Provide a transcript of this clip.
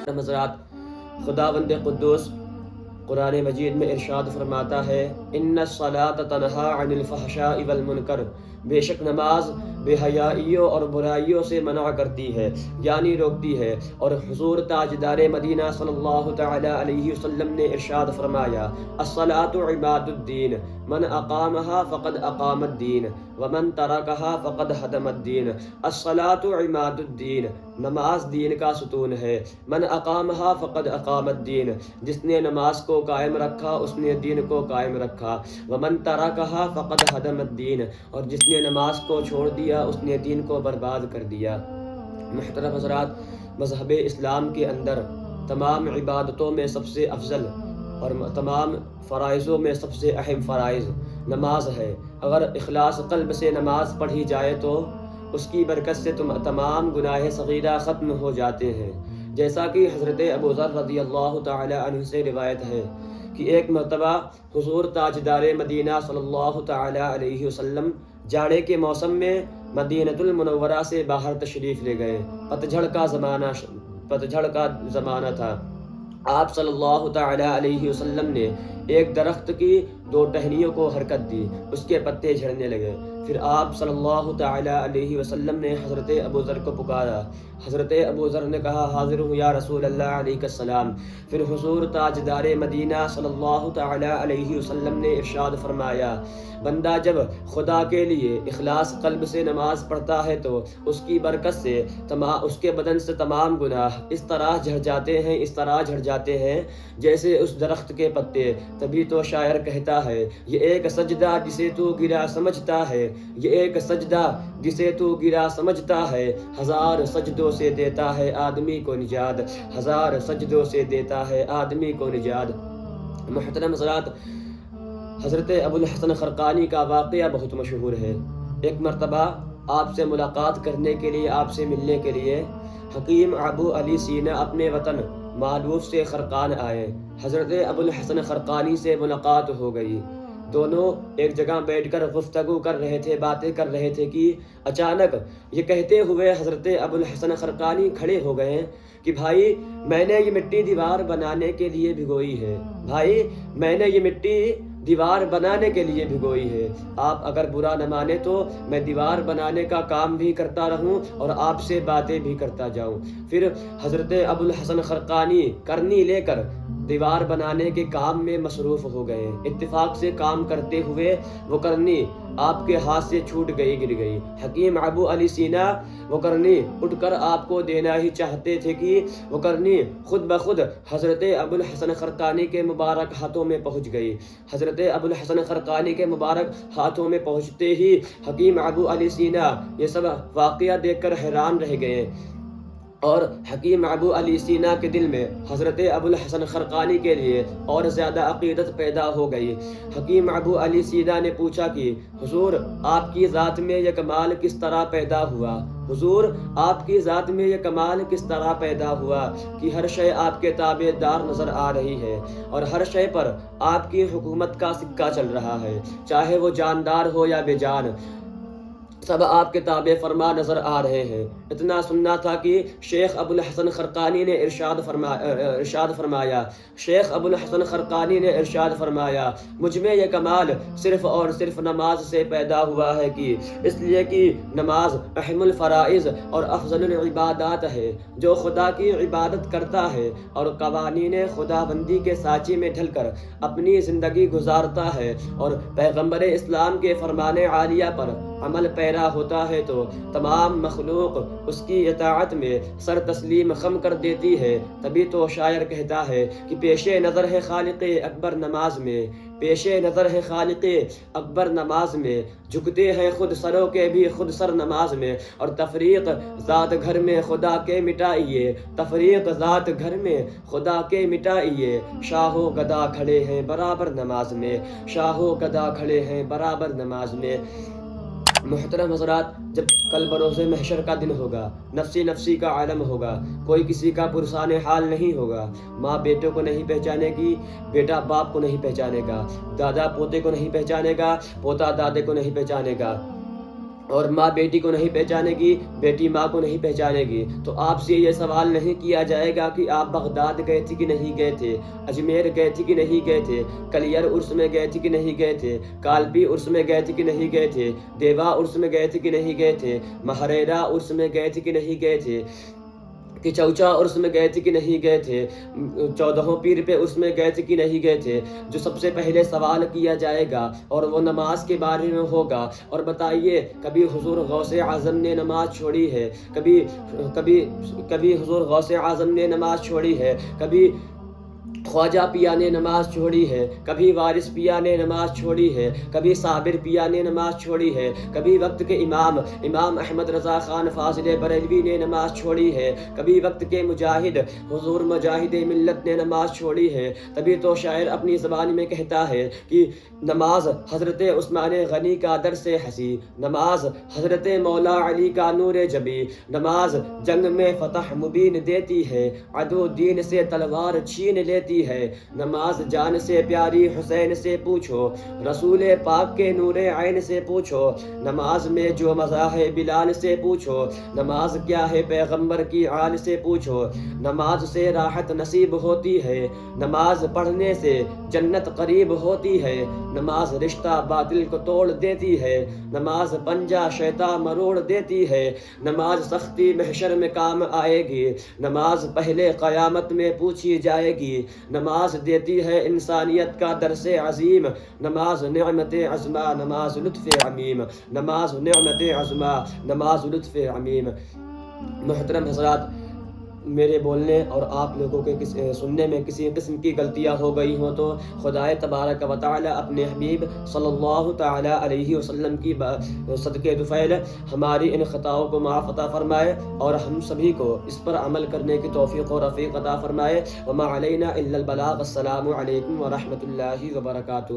حضرات، خداوند قدوس قرآن مجید میں ارشاد فرماتا ہے، ان الصلاۃ تنہا عن الفحشاء والمنکر، بے شک نماز بے حیائیوں اور برائیوں سے منع کرتی ہے، یعنی روکتی ہے۔ اور حضور تاجدار مدینہ صلی اللہ تعالی علیہ وسلم نے ارشاد فرمایا، الصلاۃ عماد الدین، من اقامها فقد اقام الدین ومن ترکها فقد حدم الدین۔ الصلاۃ عماد الدین، نماز دین کا ستون ہے۔ من اقامها فقد اقام الدین، جس نے نماز کو قائم رکھا اس نے دین کو قائم رکھا۔ ومن ترکها فقد حدم الدین، اور جس نے نماز کو چھوڑ دیا اس نے دین کو برباد کر دیا۔ محترم حضرات، مذہب اسلام کے اندر تمام عبادتوں میں سب سے افضل اور تمام فرائضوں میں سب سے اہم فرائض نماز ہے۔ اگر اخلاص قلب سے نماز پڑھی جائے تو اس کی برکت سے تمام گناہ صغیرہ ختم ہو جاتے ہیں۔ جیسا کہ حضرت ابو ذر رضی اللہ تعالی عنہ سے روایت ہے کہ ایک مرتبہ حضور تاجدار مدینہ صلی اللہ تعالی علیہ وسلم جاڑے کے موسم میں مدینۃ المنورہ سے باہر تشریف لے گئے۔ پتجھڑ کا زمانہ تھا۔ آپ صلی اللہ تعالی علیہ وسلم نے ایک درخت کی 2 ٹہنیوں کو حرکت دی، اس کے پتے جھڑنے لگے۔ پھر آپ صلی اللہ تعالی علیہ وسلم نے حضرت ابو ذر کو پکارا۔ حضرت ابو ذر نے کہا، حاضر ہوں یا رسول اللہ علیہ السلام۔ پھر حضور تاجدار مدینہ صلی اللہ تعالی علیہ وسلم نے ارشاد فرمایا، بندہ جب خدا کے لیے اخلاص قلب سے نماز پڑھتا ہے تو اس کی برکت سے اس کے بدن سے تمام گناہ اس طرح جھڑ جاتے ہیں جیسے اس درخت کے پتے۔ تبھی تو شاعر کہتا ہے، یہ ایک سجدہ جسے تو گرا سمجھتا ہے، یہ ایک سجدہ جسے تو گرا سمجھتا ہے، 1000 سجدوں سے دیتا ہے آدمی کو نجات، 1000 سجدوں سے دیتا ہے آدمی کو نجات۔ محترم حضرات، حضرت ابو الحسن خرقانی کا واقعہ بہت مشہور ہے۔ ایک مرتبہ آپ سے ملاقات کرنے کے لیے، آپ سے ملنے کے لیے حکیم ابو علی سینا اپنے وطن مالوف سے خرقان آئے۔ حضرت ابو الحسن خرقانی سے ملاقات ہو گئی۔ دونوں ایک جگہ بیٹھ کر گفتگو کر رہے تھے، باتیں کر رہے تھے کہ اچانک یہ کہتے ہوئے حضرت ابو الحسن خرقانی کھڑے ہو گئے کہ بھائی میں نے یہ مٹی دیوار بنانے کے لیے بھگوئی ہے، بھائی میں نے یہ مٹی دیوار بنانے کے لیے بھگوئی ہے۔ آپ اگر برا نہ مانے تو میں دیوار بنانے کا کام بھی کرتا رہوں اور آپ سے باتیں بھی کرتا جاؤں۔ پھر حضرت ابو الحسن خرقانی کرنی لے کر دیوار بنانے کے کام میں مصروف ہو گئے۔ اتفاق سے کام کرتے ہوئے وہ کرنی آپ کے ہاتھ سے چھوٹ گئی، گر گئی۔ حکیم ابو علی سینا وہ کرنی اٹھ کر آپ کو دینا ہی چاہتے تھے کہ وہ کرنی خود بخود حضرت ابو الحسن خرقانی کے مبارک ہاتھوں میں پہنچ گئی۔ حضرت ابو الحسن خرقانی کے مبارک ہاتھوں میں پہنچتے ہی حکیم ابو علی سینا یہ سب واقعہ دیکھ کر حیران رہ گئے، اور حکیم ابو علی سینا کے دل میں حضرت ابو الحسن خرقانی کے لیے اور زیادہ عقیدت پیدا ہو گئی۔ حکیم ابو علی سینا نے پوچھا کہ حضور آپ کی ذات میں یہ کمال کس طرح پیدا ہوا؟ حضور آپ کی ذات میں یہ کمال کس طرح پیدا ہوا کہ ہر شے آپ کے تابع دار نظر آ رہی ہے اور ہر شے پر آپ کی حکومت کا سکہ چل رہا ہے، چاہے وہ جاندار ہو یا بے جان، سب آپ کے تابع فرما نظر آ رہے ہیں۔ اتنا سننا تھا کہ شیخ ابو الحسن خرقانی نے ارشاد فرمایا شیخ ابو الحسن خرقانی نے ارشاد فرمایا، مجھ میں یہ کمال صرف اور صرف نماز سے پیدا ہوا ہے کہ اس لیے کہ نماز اہم الفرائض اور افضل العبادات ہے۔ جو خدا کی عبادت کرتا ہے اور قوانین خدا بندی کے سانچے میں ڈھل کر اپنی زندگی گزارتا ہے اور پیغمبر اسلام کے فرمان عالیہ پر عمل پیرا ہوتا ہے تو تمام مخلوق اس کی اطاعت میں سر تسلیم خم کر دیتی ہے۔ تبھی تو شاعر کہتا ہے کہ پیش نظر ہے خالق اکبر نماز میں، پیش نظر ہے خالق اکبر نماز میں، جھکتے ہیں خود سروں کے بھی خود سر نماز میں، اور تفریق ذات گھر میں خدا کے مٹائیے، تفریق ذات گھر میں خدا کے مٹائیے، شاہ و گدا کھڑے ہیں برابر نماز میں، شاہ و گدا کھڑے ہیں برابر نماز میں۔ محترم حضرات، جب کل بروز محشر کا دن ہوگا، نفسی نفسی کا عالم ہوگا، کوئی کسی کا پرسان حال نہیں ہوگا، ماں بیٹے کو نہیں پہچانے گی، بیٹا باپ کو نہیں پہچانے گا، دادا پوتے کو نہیں پہچانے گا، پوتا دادے کو نہیں پہچانے گا، اور ماں بیٹی کو نہیں پہچانے گی، بیٹی ماں کو نہیں پہچانے گی، تو آپ سے یہ سوال نہیں کیا جائے گا کہ آپ بغداد گئے تھے کہ نہیں گئے تھے، اجمیر گئے تھے کہ نہیں گئے تھے، کلیر عرس میں گئے تھے کہ نہیں گئے تھے، کالپی عرس میں گئے تھے کہ نہیں گئے تھے، دیوا عرس میں گئے تھے کہ نہیں گئے تھے، مہریرا عرس میں گئے تھے کہ نہیں گئے تھے، کہ چوچا عرس میں گئے تھے کہ نہیں گئے تھے، 14 پیر پہ عرس میں گئے تھے کہ نہیں گئے تھے۔ جو سب سے پہلے سوال کیا جائے گا اور وہ نماز کے بارے میں ہوگا۔ اور بتائیے کبھی حضور غوث اعظم نے نماز چھوڑی ہے؟ کبھی حضور غوث اعظم نے نماز چھوڑی ہے؟ کبھی خواجہ پیا نے نماز چھوڑی ہے؟ کبھی وارث پیا نے نماز چھوڑی ہے؟ کبھی صابر پیا نے نماز چھوڑی ہے؟ کبھی وقت کے امام احمد رضا خان فاضل بریلوی نے نماز چھوڑی ہے؟ کبھی وقت کے مجاہد حضور مجاہد ملت نے نماز چھوڑی ہے؟ تبھی تو شاعر اپنی زبان میں کہتا ہے کہ نماز حضرت عثمان غنی کا درس حسی، نماز حضرت مولا علی کا نور جبی، نماز جنگ میں فتح مبین دیتی ہے، عدو دین سے تلوار چھین لیتی ہے، نماز جان سے پیاری حسین سے پوچھو، رسول پاک کے نور عین سے پوچھو، نماز میں جو مزہ ہے بلال سے پوچھو، نماز کیا ہے پیغمبر کی آل سے پوچھو، نماز سے راحت نصیب ہوتی ہے، نماز پڑھنے سے جنت قریب ہوتی ہے، نماز رشتہ باطل کو توڑ دیتی ہے، نماز پنجہ شیطان مروڑ دیتی ہے، نماز سختی محشر میں کام آئے گی، نماز پہلے قیامت میں پوچھی جائے گی، نماز دیتی ہے انسانیت کا درس عظیم، نماز نعمت عظمہ نماز لطف عمیم، نماز نعمت عظمہ نماز لطف عمیم۔ محترم حضرات، میرے بولنے اور آپ لوگوں کے سننے میں کسی قسم کی غلطیاں ہو گئی ہوں تو خدائے تبارک و تعالی اپنے حبیب صلی اللہ تعالی علیہ وسلم کی صدقے دفعل ہماری ان خطاؤں کو معاف عطا فرمائے اور ہم سبھی کو اس پر عمل کرنے کی توفیق و رفیق عطا فرمائے۔ وما علینا الا البلاغ۔ السلام علیکم ورحمۃ اللہ وبرکاتہ۔